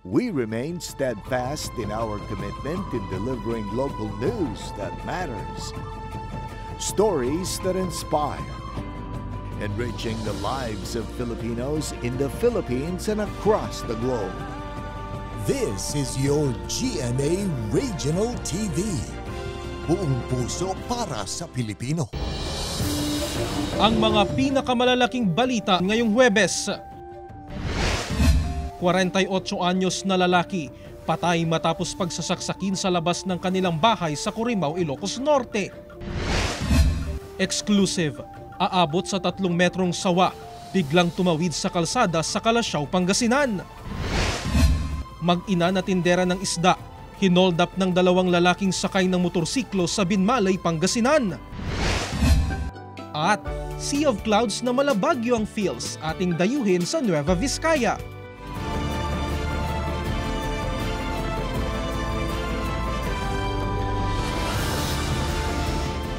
we remain steadfast in our commitment in delivering local news that matters. Stories that inspire. Enriching the lives of Filipinos in the Philippines and across the globe. This is your GMA Regional TV. Buong puso para sa Pilipino. Ang mga pinakamalalaking balita ngayong Huwebes. 48 anyos na lalaki patay matapos pagsasaksakin sa labas ng kanilang bahay sa Corimao, Ilocos Norte. Exclusive. Aabot sa 3 metrong sawa, biglang tumawid sa kalsada sa Calasiao, Pangasinan. Mag-ina na tindera ng isda, hinold up ng 2 lalaking sakay ng motorsiklo sa Binmalay, Pangasinan. At sea of clouds na malabagyo ang feels ating dayuhin sa Nueva Vizcaya.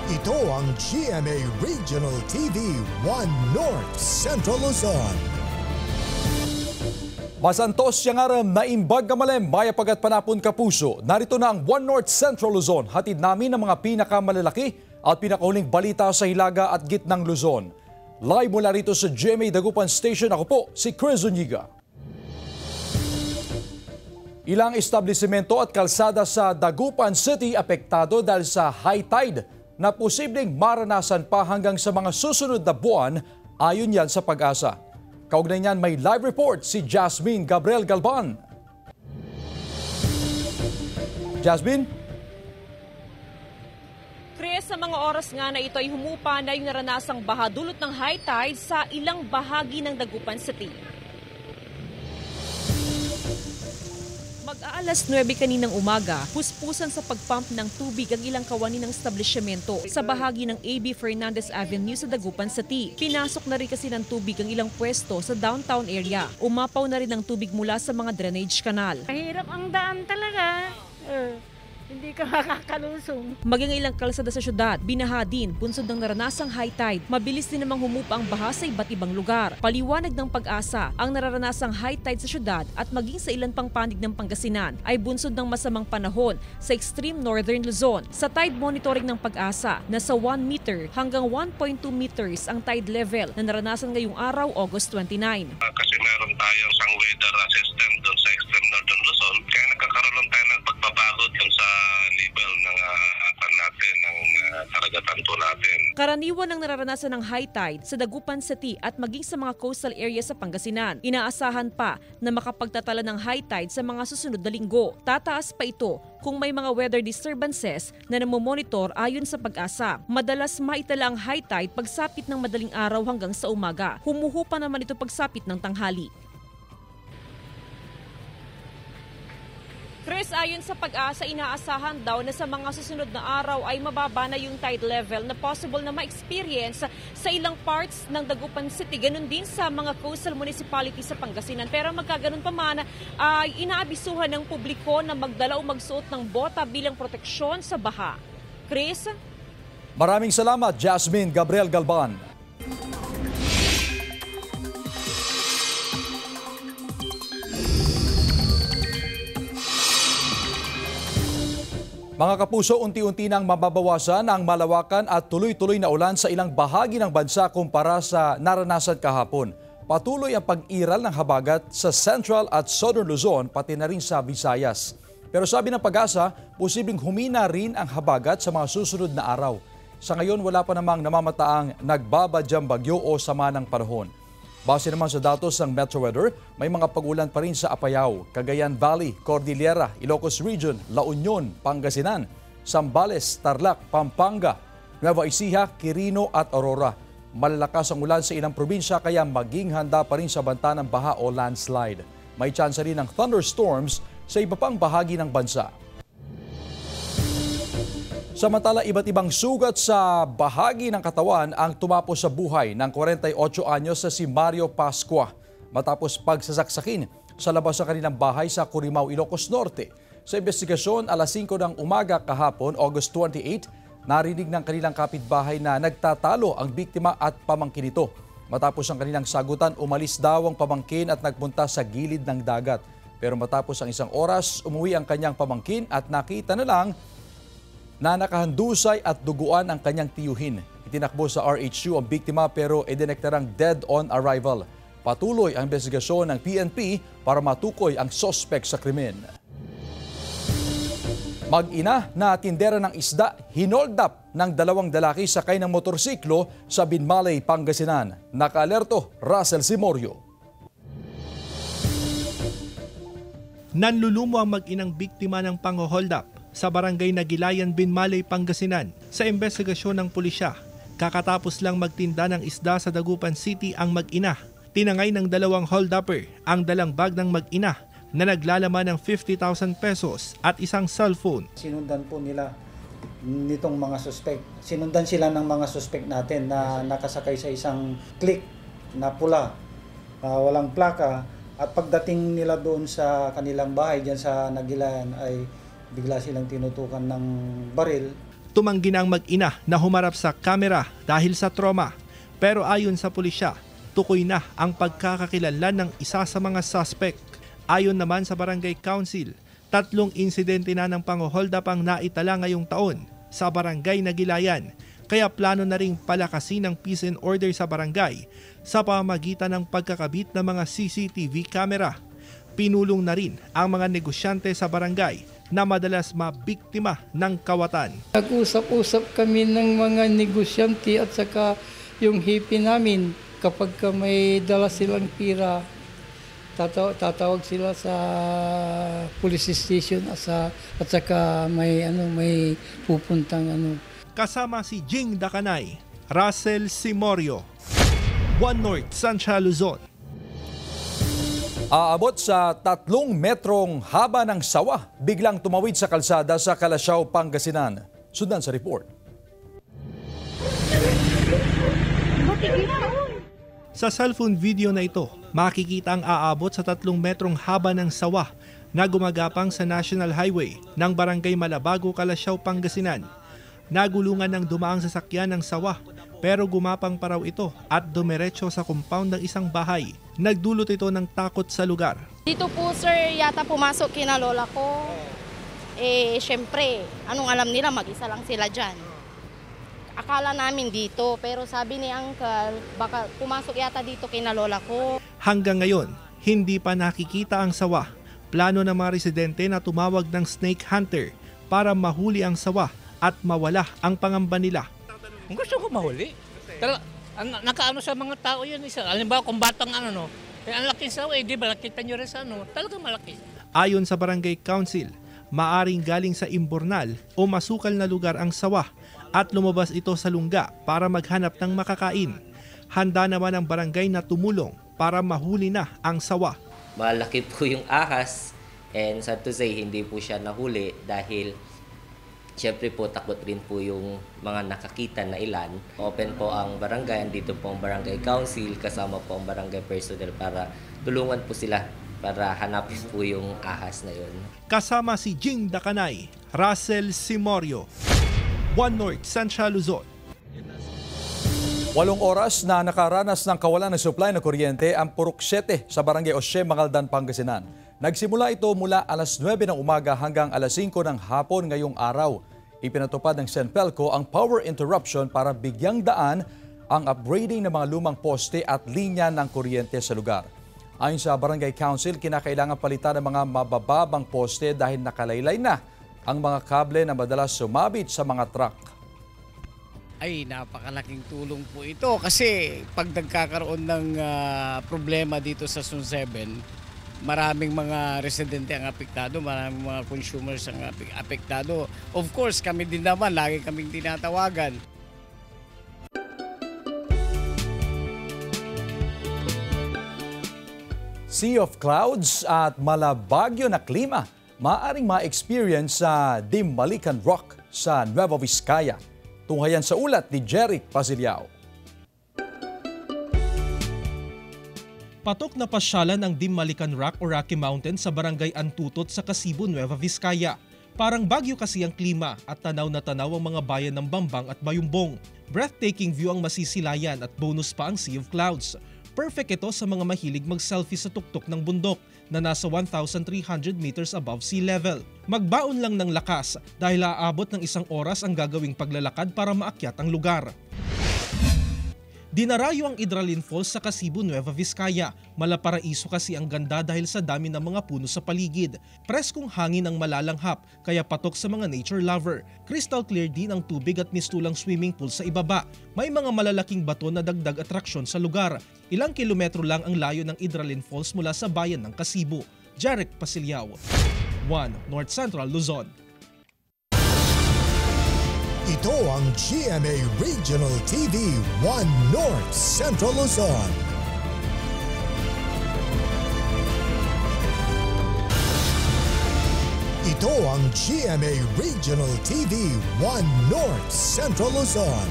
Ito ang GMA Regional TV 1 North Central Luzon. Masantos siyang aram na imbag kamalem, maya pagat panapon kapuso. Narito na ang 1 North Central Luzon. Hatid namin ang mga pinakamalalaki at pinakahuling balita sa Hilaga at Gitnang Luzon. Live mula rito sa GMA Dagupan Station, ako po si Chris Zuniga. Ilang establishmento at kalsada sa Dagupan City apektado dahil sa high tide na posibleng maranasan pa hanggang sa mga susunod na buwan, ayon yan sa Pag-asa. Kaugnay niyan may live report si Jasmine Gabriel Galban. Jasmine? Chris, sa mga oras nga na ito ay humupa na yung naranasang baha dulot ng high tide sa ilang bahagi ng Dagupan City. Mag-aalas 9 kaninang umaga, puspusan sa pagpump ng tubig ang ilang kawani ng establishmento sa bahagi ng A.B. Fernandez Avenue sa Dagupan City. Pinasok na rin kasi ng tubig ang ilang pwesto sa downtown area. Umapaw na rin ang tubig mula sa mga drainage canal. Mahirap ang daan talaga. Hindi ka makakalusong. Maging ilang kalsada sa syudad, binaha din bunsod ng naranasang high tide. Mabilis din namang humupa ang baha sa iba't ibang lugar. Paliwanag ng Pag-asa, ang nararanasang high tide sa syudad at maging sa ilan pang panig ng Pangasinan ay bunsod ng masamang panahon sa extreme northern Luzon. Sa tide monitoring ng Pag-asa, nasa 1 meter hanggang 1.2 meters ang tide level na naranasan ngayong araw, August 29. Kasi meron tayong sang weather system doon sa extreme northern Luzon, kaya nagkakaroon tayo ng pagbabago doon sa level ng natin, ng karagatan po natin. Karaniwan ang nararanasan ng high tide sa Dagupan City at maging sa mga coastal area sa Pangasinan. Inaasahan pa na makapagtatala ng high tide sa mga susunod na linggo. Tataas pa ito kung may mga weather disturbances na namomonitor ayon sa Pag-asa. Madalas maitala ang high tide pagsapit ng madaling araw hanggang sa umaga. Humuhupa naman ito pagsapit ng tanghali. Chris, ayon sa Pag-asa, inaasahan daw na sa mga susunod na araw ay mababa na yung tide level na possible na ma-experience sa ilang parts ng Dagupan City. Ganun din sa mga coastal municipalities sa Pangasinan. Pero magkaganon pa man, ay inaabisuhan ng publiko na magdala o magsuot ng bota bilang proteksyon sa baha. Chris? Maraming salamat, Jasmine Gabriel Galban. Mga kapuso, unti-unti nang mababawasan ang malawakan at tuloy-tuloy na ulan sa ilang bahagi ng bansa kumpara sa naranasan kahapon. Patuloy ang pag-iral ng habagat sa Central at Southern Luzon, pati na rin sa Visayas. Pero sabi ng Pag-asa, posibleng humina rin ang habagat sa mga susunod na araw. Sa ngayon, wala pa namang namamataang nagbabadyang bagyo o sama ng panahon. Base naman sa datos ng Metro Weather, may mga pag-ulan pa rin sa Apayao, Cagayan Valley, Cordillera, Ilocos Region, La Union, Pangasinan, Zambales, Tarlac, Pampanga, Nueva Ecija, Quirino at Aurora. Malalakas ang ulan sa ilang probinsya kaya maging handa pa rin sa banta ng baha o landslide. May tsansa rin ng thunderstorms sa iba pang bahagi ng bansa. Samantala, iba't ibang sugat sa bahagi ng katawan ang tumapos sa buhay ng 48 anyos na si Mario Pascua matapos pagsasaksakin sa labas ng kanilang bahay sa Corimao, Ilocos Norte. Sa investigasyon, alas 5 ng umaga kahapon, August 28, narinig ng kanilang kapitbahay na nagtatalo ang biktima at pamangkin nito. Matapos ang kanilang sagutan, umalis daw ang pamangkin at nagpunta sa gilid ng dagat. Pero matapos ang isang oras, umuwi ang kanyang pamangkin at nakita na lang na nakahandusay at duguan ang kanyang tiyuhin. Itinakbo sa RHU ang biktima pero idineklarang dead on arrival. Patuloy ang investigasyon ng PNP para matukoy ang sospek sa krimen. Mag-ina na tindera ng isda, hinold up ng 2 lalaki sakay ng motorsiklo sa Binmalay, Pangasinan. Nakaalerto, Russell Simorio. Nanlulumo ang mag-inang biktima ng pang-hold up sa barangay Nagilayan, Binmalay, Pangasinan sa investigasyon ng pulisya. Kakatapos lang magtinda ng isda sa Dagupan City ang mag-ina. Tinangay ng 2 hold-upper ang dalang bag ng mag-ina na naglalaman ng 50,000 pesos at isang cellphone. Sinundan po nila nitong mga suspect. Sinundan sila ng mga suspect natin na nakasakay sa isang click na pula, walang plaka. At pagdating nila doon sa kanilang bahay dyan sa Nagilayan ay bigla silang tinutukan ng baril. Tumanggi na ang mag-ina na humarap sa kamera dahil sa trauma. Pero ayon sa pulisya, tukoy na ang pagkakakilanlan ng isa sa mga suspect. Ayon naman sa Barangay Council, 3 insidente na ng pang-hold up ang naitala ngayong taon sa Barangay Nagilayan. Kaya plano na ring palakasin ang peace and order sa barangay sa pamamagitan ng pagkakabit ng mga CCTV camera. Pinulong na rin ang mga negosyante sa barangay na madalas mabiktima ng kawatan. Nag-usap-usap kami ng mga negosyante at saka yung hipi namin kapag may dala silang pira, tatawag sila sa police station at saka may pupuntang Kasama si Jing Dakanay, Russell Simorio, One North, Sancha, Luzon. Aabot sa 3 metrong haba ng sawa, biglang tumawid sa kalsada sa Calasiao, Pangasinan. Sundan sa report. Sa cellphone video na ito, makikita ang aabot sa 3 metrong haba ng sawa na gumagapang sa National Highway ng Barangay Malabago, Calasiao, Pangasinan. Nagulungan ng dumaang sasakyan ng sawa pero gumapang pa raw ito at dumiretso sa compound ng isang bahay. Nagdulot ito ng takot sa lugar. Dito po sir, yata pumasok kina lola ko. Syempre, anong alam nila, mag-isa lang sila dyan. Akala namin dito, pero sabi ni uncle, baka pumasok yata dito kina lola ko. Hanggang ngayon, hindi pa nakikita ang sawa. Plano ng mga residente na tumawag ng snake hunter para mahuli ang sawa at mawala ang pangamba nila. Gusto ko mahuli. Pero nakaano sa mga tao yun. Halimbawa kung batang ang laking sawa, di ba nakita nyo rin sa talagang malaki. Ayon sa Barangay Council, maaring galing sa imbornal o masukal na lugar ang sawa at lumabas ito sa lungga para maghanap ng makakain. Handa naman ang barangay na tumulong para mahuli na ang sawa. Malaki po yung ahas and sad to say hindi po siya nahuli dahil siyempre po takot rin po yung mga nakakita na ilan. Open po ang barangay, andito po ang barangay council, kasama po ang barangay personnel para tulungan po sila para hanapin po yung ahas na yun. Kasama si Jing Dakanay, Russell Simorio, One North, Sancha, Luzon. 8 oras na nakaranas ng kawalan ng supply ng kuryente ang Purok 7 sa Barangay Osye, Mangaldan, Pangasinan. Nagsimula ito mula alas 9 ng umaga hanggang alas 5 ng hapon ngayong araw. Ipinatupad ng Senpelco ang power interruption para bigyang daan ang upgrading ng mga lumang poste at linya ng kuryente sa lugar. Ayon sa Barangay Council, kinakailangan palitan ng mga mabababang poste dahil nakalaylay na ang mga kable na madalas sumabit sa mga truck. Ay, napakalaking tulong po ito kasi pag nagkakaroon ng problema dito sa Zone 7, maraming mga residente ang apektado, maraming mga consumers ang apektado. Of course, kami din naman, lagi kaming tinatawagan. Sea of clouds at malabagyo na klima maaaring ma-experience sa Dimbalican Rock sa Nueva Vizcaya. Tunghayan sa ulat ni Jeric Pasilyao. Patok na pasyalan ang Dimbalican Rock o Rocky Mountain sa Barangay Antutot sa Kasibu, Nueva Vizcaya. Parang Bagyo kasi ang klima at tanaw na tanaw ang mga bayan ng Bambang at Bayumbong. Breathtaking view ang masisilayan at bonus pa ang Sea of Clouds. Perfect ito sa mga mahilig mag-selfie sa tuktok ng bundok. na nasa 1,300 meters above sea level. Magbaon lang ng lakas dahil aabot ng 1 oras ang gagawing paglalakad para maakyat ang lugar. Dinarayo ang Hydralin Falls sa Kasibu, Nueva Vizcaya. Malaparaiso kasi ang ganda dahil sa dami ng mga puno sa paligid. Preskong hangin ang malalanghap kaya patok sa mga nature lover. Crystal clear din ang tubig at mistulang swimming pool sa ibaba. May mga malalaking bato na dagdag atraksyon sa lugar. Ilang kilometro lang ang layo ng Hydralin Falls mula sa bayan ng Kasibu. Jarek Pasilyao, 1 North Central Luzon. Ito ang GMA Regional TV 1 North Central Luzon. Ito ang GMA Regional TV 1 North Central Luzon.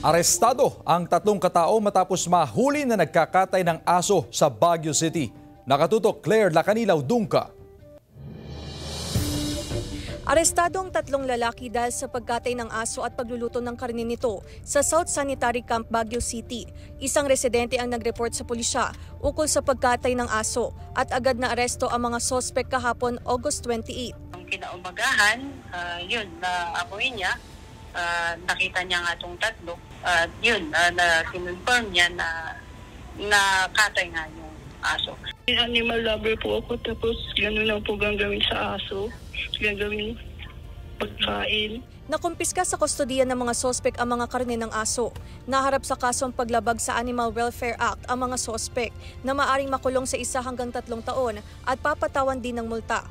Arestado ang 3 katao matapos mahuli na nagkakatay ng aso sa Baguio City. Nakatutok Claire Lacanilaw Dungka. Arestado ang 3 lalaki dahil sa pagkatay ng aso at pagluluto ng karne nito sa South Sanitary Camp, Baguio City. Isang residente ang nag-report sa pulisya ukol sa pagkatay ng aso at agad na aresto ang mga sospek kahapon August 28. Ang kinaumagahan, yun, naamoy niya, nakita niya nga itong 3. Na kinonfirm niya na nakatay nga yung aso. Animal lover po ako, tapos gano'n lang po gagawin sa aso. Gagawin pagkain. Nakumpiska sa kustodiya ng mga sospek ang mga karne ng aso. Naharap sa kasong paglabag sa Animal Welfare Act ang mga sospek na maaring makulong sa 1 hanggang 3 taon at papatawan din ng multa.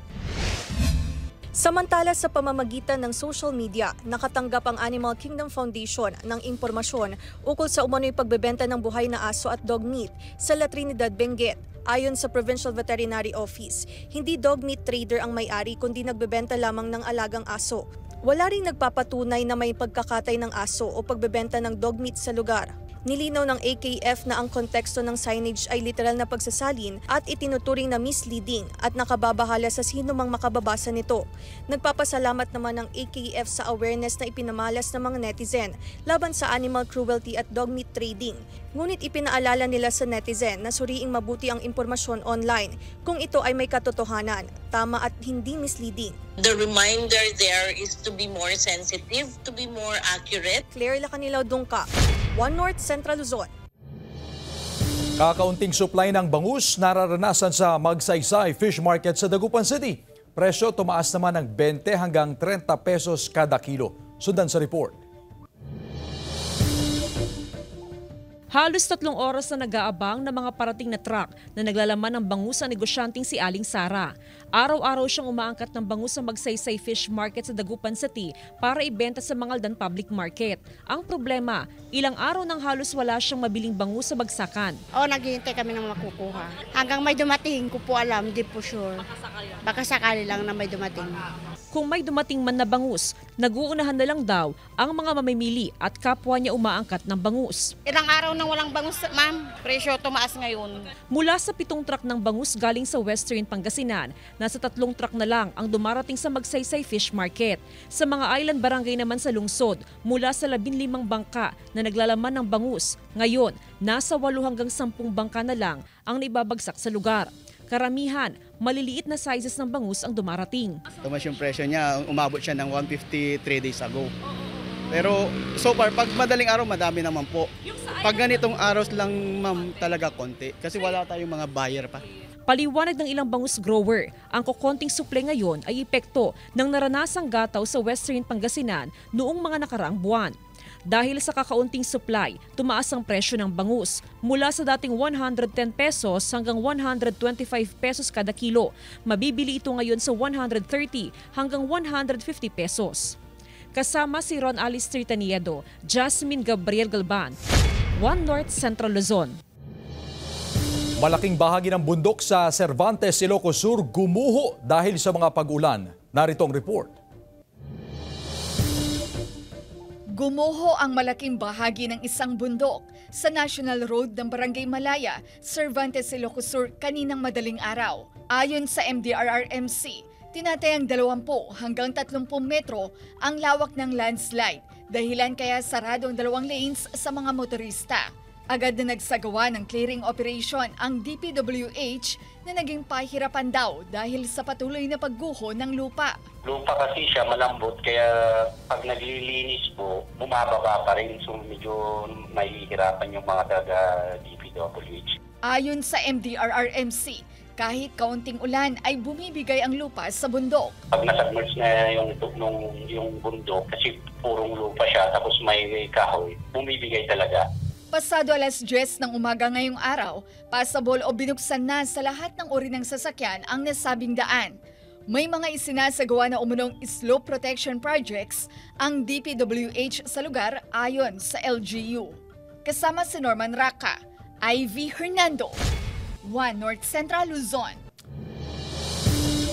Samantala sa pamamagitan ng social media, nakatanggap ang Animal Kingdom Foundation ng impormasyon ukol sa umano'y pagbebenta ng buhay na aso at dog meat sa La Trinidad, Benguet. Ayon sa Provincial Veterinary Office, hindi dog meat trader ang may-ari kundi nagbebenta lamang ng alagang aso. Wala ring nagpapatunay na may pagkakatay ng aso o pagbebenta ng dog meat sa lugar. Nilinaw ng AKF na ang konteksto ng signage ay literal na pagsasalin at itinuturing na misleading at nakababahala sa sino mang makababasa nito. Nagpapasalamat naman ng AKF sa awareness na ipinamalas ng mga netizen laban sa animal cruelty at dog meat trading. Ngunit ipinaalala nila sa netizen na suriing mabuti ang impormasyon online kung ito ay may katotohanan, tama at hindi misleading. The reminder there is to be more sensitive, to be more accurate. Claire Lacanilaw Dungka, 1 North Central Luzon. Kakaunting supply ng bangus nararanasan sa Magsaysay Fish Market sa Dagupan City. Presyo tumaas naman ng 20 hanggang 30 pesos kada kilo. Sundan sa report. Halos 3 oras na nag-aabang ng mga parating na truck na naglalaman ng bangus sa negosyanteng si Aling Sara. Araw-araw siyang umaangkat ng bangus sa Magsaysay Fish Market sa Dagupan City para ibenta sa Mangaldan Public Market. Ang problema, ilang araw nang halos wala siyang mabiling bangus sa bagsakan. Naghihintay kami ng makukuha. Hanggang may dumating, ko po alam, di po sure. Baka sakali lang na may dumating. Kung may dumating man na bangus, nag-uunahan na lang daw ang mga mamimili at kapwa niya umaangkat ng bangus. Ilang araw nang walang bangus, ma'am. Presyo tumaas ngayon. Mula sa 7 truck ng bangus galing sa Western Pangasinan, nasa 3 truck na lang ang dumarating sa Magsaysay Fish Market. Sa mga island barangay naman sa lungsod, mula sa 15 bangka na naglalaman ng bangus, ngayon nasa 8 hanggang 10 bangka na lang ang naibabagsak sa lugar. Karamihan, maliliit na sizes ng bangus ang dumarating. Tumas yung presyo niya, umabot siya ng 150 3 days ago. Pero so far, pag madaling araw, madami naman po. Pag ganitong araw lang, ma'am, talaga konti. Kasi wala tayong mga buyer pa. Paliwanag ng ilang bangus grower, ang kukonting supply ngayon ay epekto ng naranasang gataw sa Western Pangasinan noong mga nakaraang buwan. Dahil sa kakaunting supply, tumaas ang presyo ng bangus mula sa dating 110 pesos hanggang 125 pesos kada kilo. Mabibili ito ngayon sa 130 hanggang 150 pesos. Kasama si Ron Alice Trittaniedo, Jasmine Gabriel Galban, 1 North Central Luzon. Malaking bahagi ng bundok sa Cervantes, Ilocos Sur gumuho dahil sa mga pag-ulan. Narito ang report. Gumuho ang malaking bahagi ng isang bundok sa National Road ng Barangay Malaya, Cervantes, Ilocos Sur kaninang madaling araw. Ayon sa MDRRMC, tinatayang 20 hanggang 30 metro ang lawak ng landslide, dahilan kaya sarado ang 2 lanes sa mga motorista. Agad na nagsagawa ng clearing operation ang DPWH na naging pahirapan daw dahil sa patuloy na pagguho ng lupa. Lupa kasi siya malambot kaya pag naglilinis po, bumababa pa rin. So medyo mahihirapan yung mga taga DPWH. Ayon sa MDRRMC, kahit kaunting ulan ay bumibigay ang lupa sa bundok. Pag nasubmerge na yung bundok kasi purong lupa siya tapos may kahoy, bumibigay talaga. Pasado 10:10 ng umaga ngayong araw, passable o binuksan na sa lahat ng uri ng sasakyan ang nasabing daan. May mga isinasagawa na umunong slope protection projects ang DPWH sa lugar ayon sa LGU. Kasama si Norman Raca, Ivy Hernando, One North Central Luzon.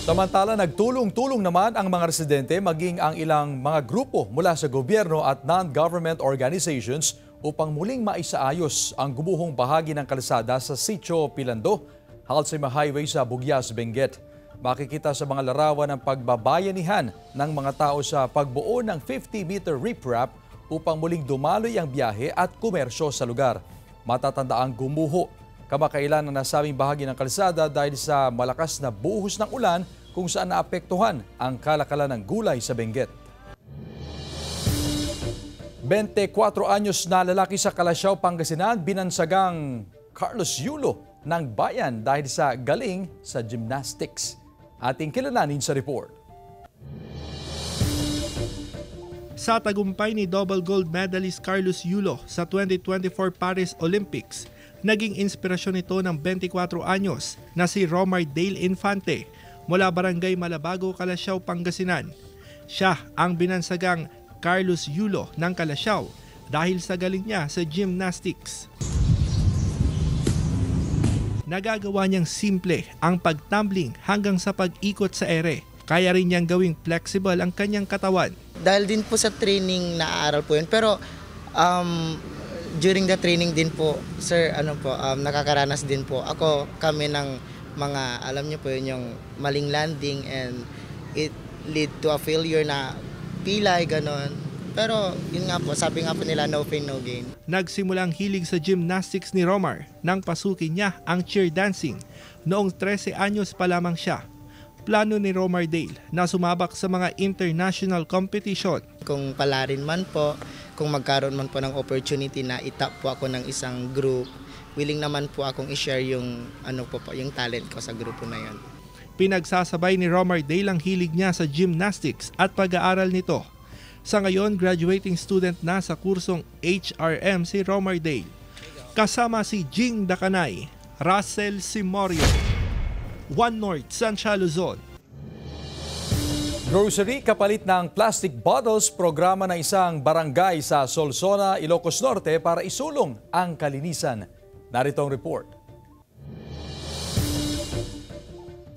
Samantala, nagtulong-tulong naman ang mga residente maging ang ilang mga grupo mula sa gobyerno at non-government organizations upang muling maisaayos ang gumuhong bahagi ng kalsada sa Sitio Pilando, Halsema Highway sa Bugyas, Benguet. Makikita sa mga larawan ng pagbabayanihan ng mga tao sa pagbuo ng 50-meter riprap upang muling dumaloy ang biyahe at komersyo sa lugar. Matatandaang gumuho kamakailan ang nasabing bahagi ng kalsada dahil sa malakas na buhos ng ulan kung saan naapektuhan ang kalakalan ng gulay sa Benguet. 24 anyos na lalaki sa Calasiao, Pangasinan, binansagang Carlos Yulo ng bayan dahil sa galing sa gymnastics. Ating kilalanin sa report. Sa tagumpay ni double gold medalist Carlos Yulo sa 2024 Paris Olympics, naging inspirasyon ito ng 24 anyos na si Romar Dale Infante mula Barangay Malabago, Calasiao, Pangasinan. Siya ang binansagang Carlos Yulo ng Calasiao dahil sa galing niya sa gymnastics. Nagagawa niyang simple ang pagtumbling hanggang sa pag-ikot sa ere. Kaya rin niyang gawing flexible ang kanyang katawan. Dahil din po sa training naaaral po yun. Pero during the training din po, sir, nakakaranas din po. Kami ng mga, alam niyo po yun, yung maling landing and it lead to a failure na pilay, ganon. Pero yun nga po, sabi nga po nila, no pain, no gain. Nagsimulang hilig sa gymnastics ni Romar nang pasukin niya ang cheer dancing. Noong 13 anyos pa lamang siya. Plano ni Romar Dale na sumabak sa mga international competition. Kung palarin man po, kung magkaroon man po ng opportunity na itap po ako ng isang group, willing naman po akong i-share yung, yung talent ko sa grupo na yun. Pinagsasabay ni Romar Dale ang hilig niya sa gymnastics at pag-aaral nito. Sa ngayon, graduating student na sa kursong HRM si Romar Dale. Kasama si Jing Dakanay, Russell Simorio, One North Central Luzon. Grocery kapalit ng plastic bottles, programa ng isang barangay sa Solsona, Ilocos Norte para isulong ang kalinisan. Narito ang report.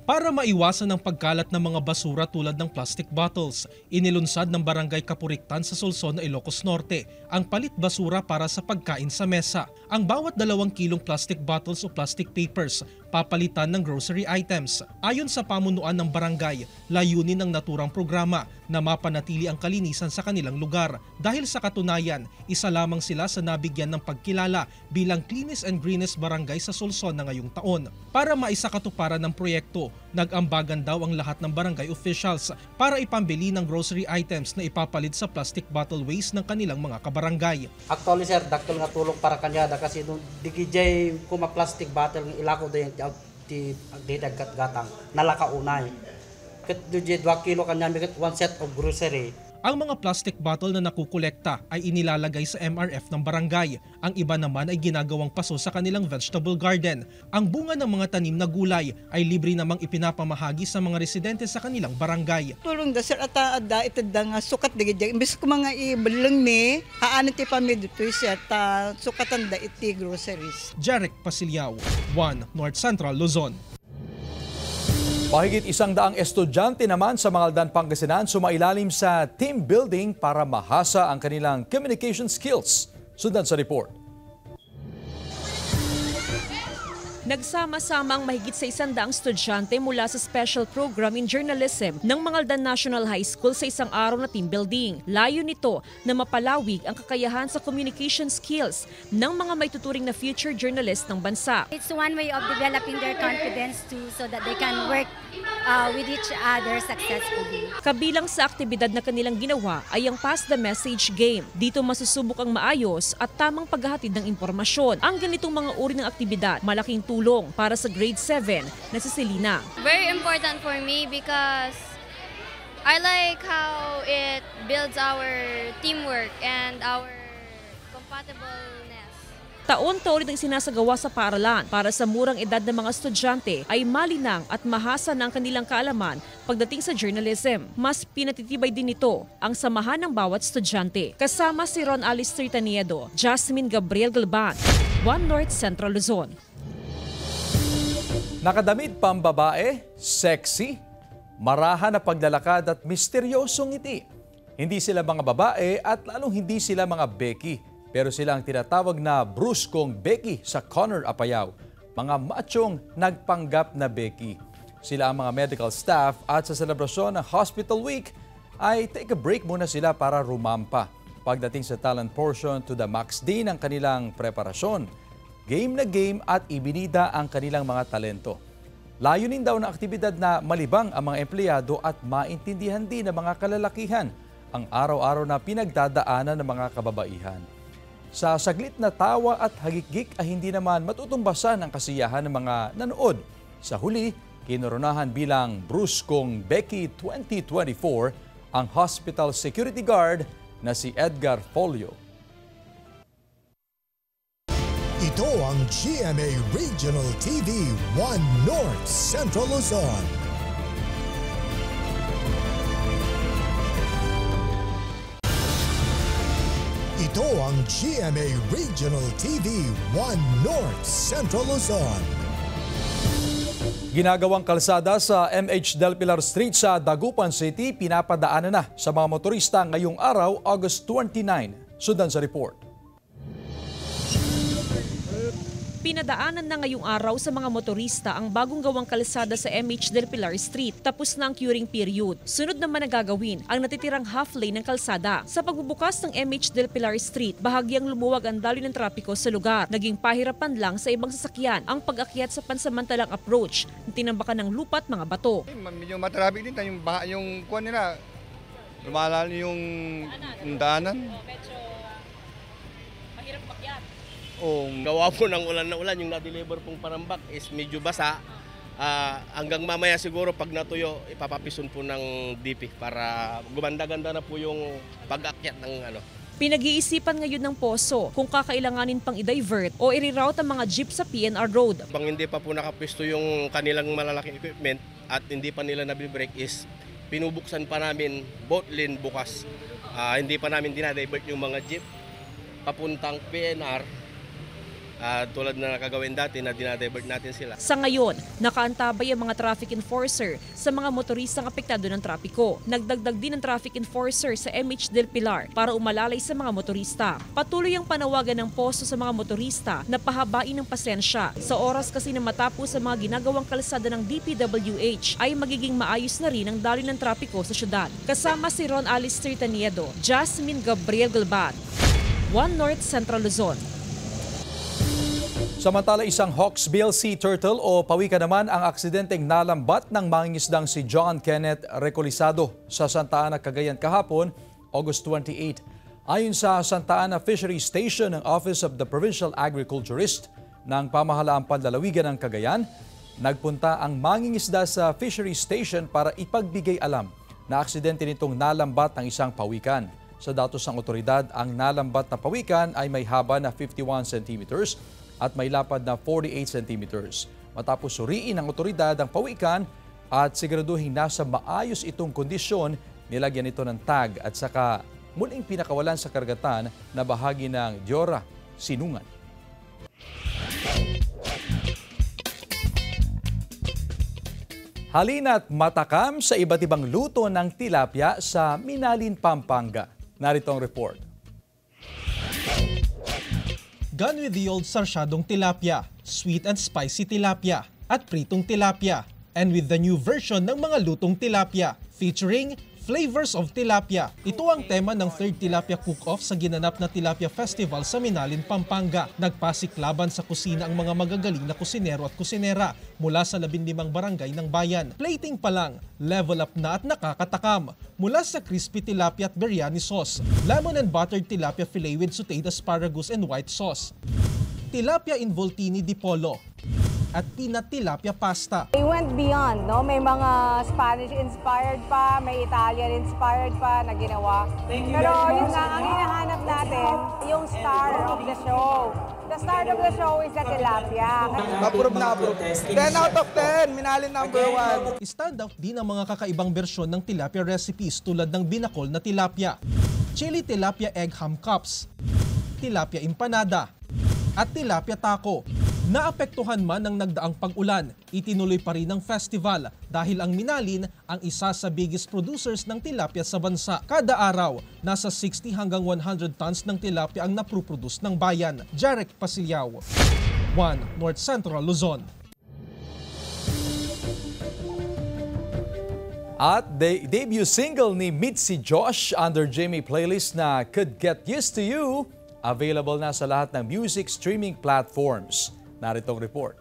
Para maiwasan ang pagkalat ng mga basura tulad ng plastic bottles, inilunsad ng Barangay Kapuriktan sa Solsona, Ilocos Norte ang palit basura para sa pagkain sa mesa. Ang bawat 2 kilong plastic bottles o plastic papers papalitan ng grocery items. Ayon sa pamunuan ng barangay, layunin ng naturang programa na mapanatili ang kalinisan sa kanilang lugar. Dahil sa katunayan, isa lamang sila sa nabigyan ng pagkilala bilang cleanest and greenest barangay sa Solsona ngayong taon. Para maisakatuparan ng proyekto, nag-ambagan daw ang lahat ng barangay officials para ipambili ng grocery items na ipapalit sa plastic bottle waste ng kanilang mga kabarangay. Actually sir, dakil nga tulong para kanyada kasi nung digijay kuma plastic bottle ng ilako dayon ti gatang nalakaunay. Ket dujay 2 kilo kanya miket 1 set of grocery. Ang mga plastic bottle na nakukolekta ay inilalagay sa MRF ng barangay. Ang iba naman ay ginagawang paso sa kanilang vegetable garden. Ang bunga ng mga tanim na gulay ay libre namang ipinapamahagi sa mga residente sa kanilang barangay. Tulong da sir at ada itda nga sukat digid. Imbes ko mga ibaleng ni aano ti pamid dito siya ta sukatan da iti groceries. Jarek Pasilyao, One North Central Luzon. Mahigit 100 estudyante naman sa Mangaldan, Pangasinan sumailalim sa team building para mahasa ang kanilang communication skills. Sundan sa report. Nagsama-sama ang mahigit sa 100 estudyante mula sa Special Program in Journalism ng Mangaldan National High School sa isang araw na team building. Layo nito na mapalawig ang kakayahan sa communication skills ng mga may tuturing na future journalist ng bansa. It's one way of developing their confidence too, so that they can work with each other successfully. Kabilang sa aktibidad na kanilang ginawa ay ang Pass the Message game. Dito masusubok ang maayos at tamang paghahatid ng impormasyon. Ang ganitong mga uri ng aktibidad, malaking tulong para sa grade 7 na si Selena. Very important for me because I like how it builds our teamwork and our compatibleness. Taon-taon ang sinasagawa sa paaralan para sa murang edad ng mga estudyante ay malinang at mahasa ng kanilang kaalaman pagdating sa journalism. Mas pinatitibay din nito ang samahan ng bawat estudyante. Kasama si Ron Alistair Taniedo, Jasmine Gabriel Galban, One North Central Luzon. Nakadamit pambabae, sexy, marahan na paglalakad at misteryosong ngiti. Hindi sila mga babae at lalong hindi sila mga Becky. Pero sila ang tinatawag na bruskong Becky sa Conner Apayao. Mga machong nagpanggap na Becky. Sila ang mga medical staff at sa selebrasyon ng Hospital Week ay take a break muna sila para rumampa. Pagdating sa talent portion to the max din ang kanilang preparasyon. Game na game at ibinida ang kanilang mga talento. Layunin daw ng aktibidad na malibang ang mga empleyado at maintindihan din ng mga kalalakihan ang araw-araw na pinagdadaanan ng mga kababaihan. Sa saglit na tawa at hagikgik ay hindi naman matutumbasan ang kasiyahan ng mga nanood. Sa huli, kinoronahan bilang Bruskong Becky 2024 ang hospital security guard na si Edgar Folio. Ito ang GMA Regional TV 1 North Central Luzon. Ito ang GMA Regional TV 1 North Central Luzon. Ginagawang kalsada sa MH Del Pilar Street sa Dagupan City pinapadaanan na sa mga motorista ngayong araw, August 29. Sundan sa report. Pinadaanan na ngayong araw sa mga motorista ang bagong gawang kalsada sa MH Del Pilar Street. Tapos na ang curing period. Sunod naman na gagawin ang natitirang half lane ng kalsada. Sa pagbubukas ng MH Del Pilar Street, bahagyang lumuwag ang daloy ng trapiko sa lugar. Naging pahirapan lang sa ibang sasakyan ang pag-akyat sa pansamantalang approach na tinambakan ng lupa at mga bato. Medyo matraffic din yung kuwan nila. Lumalalo yung daanan. Gawa po ng ulan na ulan, yung na-deliver pong parambak is medyo basa. Hanggang mamaya siguro pag natuyo, ipapapison po ng DP para gumanda-ganda na po yung pag-akyat ng ano. Pinag-iisipan ngayon ng poso kung kakailanganin pang i-divert o i-reroute ang mga jeep sa PNR Road. Pag hindi pa po nakapwesto yung kanilang malalaking equipment at hindi pa nila nabibrake is pinubuksan pa namin both lane bukas. Hindi pa namin dinadivert yung mga jeep papuntang PNR. Tulad na nakagawin dati na dinadivert natin sila. Sa ngayon, nakaantabay ang mga traffic enforcer sa mga motoristang apektado ng trapiko. Nagdagdag din ang traffic enforcer sa MH Del Pilar para umalalay sa mga motorista. Patuloy ang panawagan ng poso sa mga motorista na pahabain ng pasensya. Sa oras kasi na matapos sa mga ginagawang kalsada ng DPWH ay magiging maayos na rin ang daloy ng trapiko sa syudad. Kasama si Ron Alistair Taniedo, Jasmine Gabriel Galban, One North Central Luzon. Samantala, isang Hawksbill Sea Turtle o pawika naman ang aksidenteng nalambat ng mangingisdang si John Kenneth Recolisado sa Santa Ana, Cagayan kahapon, August 28. Ayon sa Santa Ana Fisheries Station ng Office of the Provincial Agriculturist ng Pamahalaang Panlalawigan ng Cagayan, nagpunta ang mangingisda sa Fisheries Station para ipagbigay alam na aksidente nitong nalambat ng isang pawikan. Sa datos ng otoridad, ang nalambat na pawikan ay may haba na 51 centimeters at may lapad na 48 centimeters. Matapos suriin ng otoridad ang pawikan at siguraduhin nasa maayos itong kondisyon, nilagyan ito ng tag at saka muling pinakawalan sa karagatan na bahagi ng Diora, Sinungan. Halina't matakam sa iba't ibang luto ng tilapia sa Minalin, Pampanga. Narito ang report. Gone with the old sarsyadong tilapia, sweet and spicy tilapia, at pritong tilapia. And with the new version ng mga lutong tilapia, featuring Flavors of Tilapia. Ito ang tema ng 3rd Tilapia Cook-Off sa ginanap na Tilapia Festival sa Minalin, Pampanga. Nagpasiklaban sa kusina ang mga magagaling na kusinero at kusinera mula sa 15 barangay ng bayan. Plating pa lang, level up na at nakakatakam. Mula sa crispy tilapia at biryani sauce, lemon and buttered tilapia fillet with sauteed asparagus and white sauce, tilapia involtini di polo, at peanut tilapia pasta. They went beyond, no? May mga Spanish-inspired pa, may Italian-inspired pa na ginawa. Pero yun nga, ang hinahanap natin, yung star of the show. The star of the show is the tilapia. Approve na approve. 10 out of 10, Minalin number 1. Stand out din ang mga kakaibang bersyon ng tilapia recipes tulad ng binakol na tilapia, chili tilapia egg ham cups, tilapia empanada, at tilapia taco. Naapektuhan man ng nagdaang pag-ulan, itinuloy pa rin ang festival dahil ang Minalin ang isa sa biggest producers ng tilapia sa bansa. Kada araw, nasa 60 hanggang 100 tons ng tilapia ang naproproduce ng bayan. Jarek Pasilyao, 1 North Central Luzon. At debut single ni Mitzi Josh under Jamie playlist na Could Get Used to You, available na sa lahat ng music streaming platforms. Narito ang report.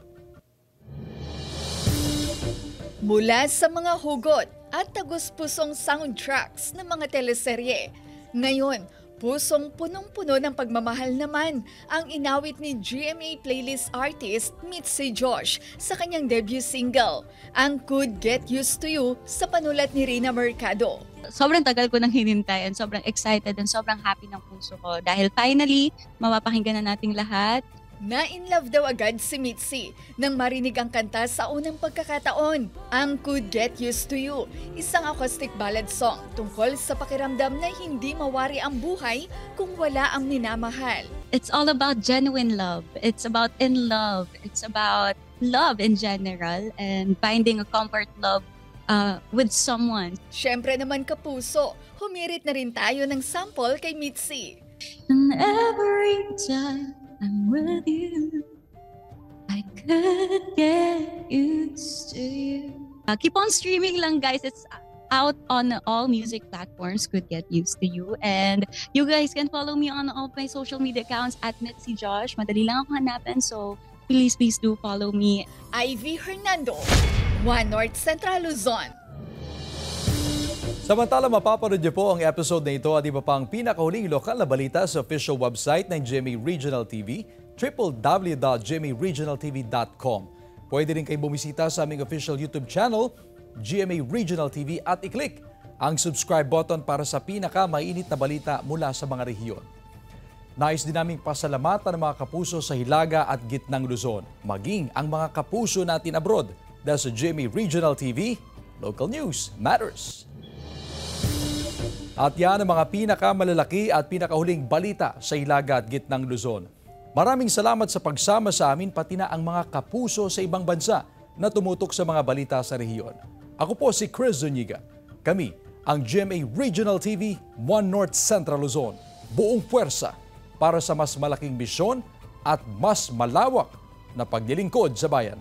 Mula sa mga hugot at tagus-pusong soundtracks ng mga teleserye, ngayon, pusong punong-puno ng pagmamahal naman ang inawit ni GMA playlist artist Mitzi Josh sa kanyang debut single, ang Could Get Used to You, sa panulat ni Rina Mercado. Sobrang tagal ko nang hinintay and sobrang excited and sobrang happy ng puso ko dahil finally, mapapakinggan na nating lahat. Na-in-love daw agad si Mitzi nang marinig ang kanta sa unang pagkakataon. Ang Could Get Used to You, isang acoustic ballad song tungkol sa pakiramdam na hindi mawari ang buhay kung wala ang minamahal. It's all about genuine love. It's about in love. It's about love in general and finding a comfort love with someone. Siyempre naman kapuso, humirit na rin tayo ng sample kay Mitzi. And every time I'm with you, I could get used to you. Keep on streaming lang, guys. It's out on all music platforms. Could Get Used to You. And you guys can follow me on all my social media accounts at Mitzi Josh. Madali lang ako hanapin, so please do follow me. Ivy Hernando, 1 North Central Luzon. Samantala, mapapanood niyo po ang episode na ito at iba pang pinakahuling lokal na balita sa official website ng GMA Regional TV, www.gmaregionaltv.com. Pwede rin kayo bumisita sa aming official YouTube channel, GMA Regional TV, at i-click ang subscribe button para sa pinaka-mainit na balita mula sa mga rehiyon. Nais din naming pasalamatan ng mga kapuso sa Hilaga at Gitnang Luzon, maging ang mga kapuso natin abroad dahil sa GMA Regional TV, local news matters. At yan ang mga pinakamalalaki at pinakahuling balita sa Hilaga at Gitnang Luzon. Maraming salamat sa pagsama sa amin pati na ang mga kapuso sa ibang bansa na tumutok sa mga balita sa rehiyon. Ako po si Chris Zuniga. Kami ang GMA Regional TV 1 North Central Luzon. Buong puwersa para sa mas malaking misyon at mas malawak na paglilingkod sa bayan.